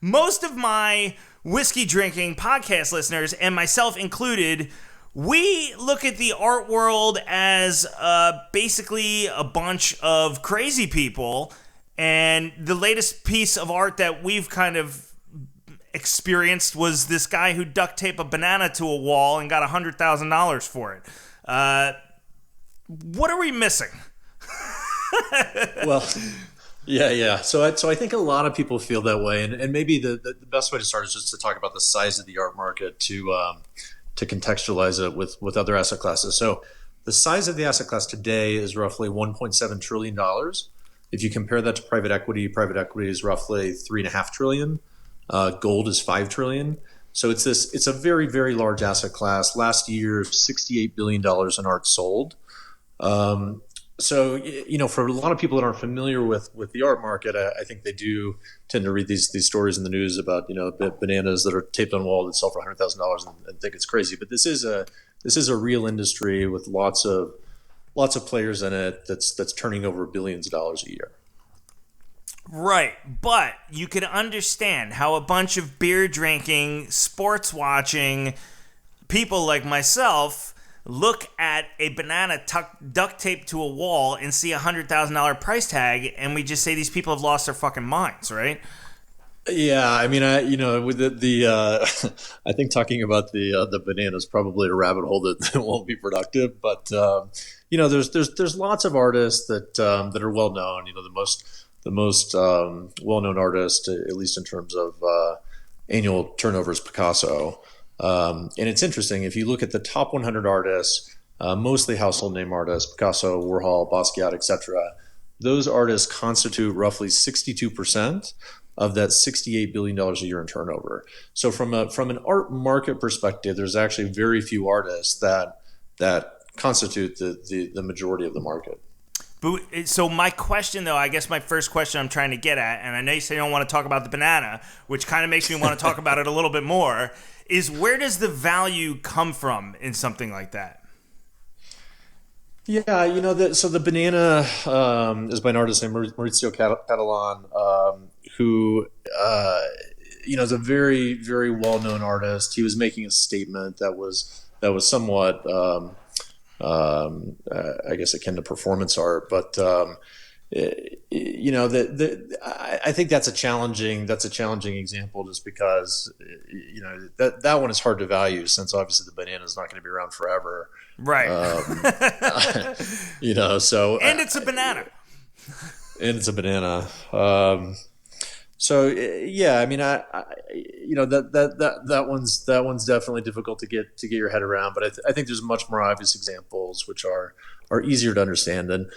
most of my whiskey drinking podcast listeners, and myself included, we look at the art world as basically a bunch of crazy people. And the latest piece of art that we've kind of experienced was this guy who duct taped a banana to a wall and got $100,000 for it. What are we missing? Well, yeah. So I think a lot of people feel that way, and maybe the best way to start is just to talk about the size of the art market to contextualize it with other asset classes. So the size of the asset class today is roughly $1.7 trillion. If you compare that to private equity is roughly $3.5 trillion. Gold is $5 trillion. So it's a very, very large asset class. Last year, $68 billion in art sold. So, for a lot of people that aren't familiar with the art market, I think they do tend to read these stories in the news about, bananas that are taped on a wall that sell for $100,000 and think it's crazy. But this is a real industry with lots of players in it that's turning over billions of dollars a year. Right, but you can understand how a bunch of beer drinking, sports watching people like myself look at a banana duct taped to a wall and see $100,000 price tag, and we just say these people have lost their fucking minds, right? Yeah, I mean, with the I think talking about the banana is probably a rabbit hole that won't be productive. But there's lots of artists that are well known. The most well-known artist, at least in terms of annual turnover, is Picasso. And it's interesting, if you look at the top 100 artists, mostly household name artists, Picasso, Warhol, Basquiat, etc., those artists constitute roughly 62% of that $68 billion a year in turnover. So from an art market perspective, there's actually very few artists that constitute the majority of the market. But, so my question, though, I guess my first question I'm trying to get at, and I know you say you don't want to talk about the banana, which kind of makes me want to talk about it a little bit more, is where does the value come from in something like that? Yeah, so the banana is by an artist named Maurizio Catalan, who is a very, very well-known artist. He was making a statement that was somewhat I guess akin to performance art, but I think that's a challenging example, just because that one is hard to value, since obviously the banana is not going to be around forever, right? So and it's a banana. So yeah, I mean, that one's definitely difficult to get your head around. But I think there's much more obvious examples which are easier to understand. And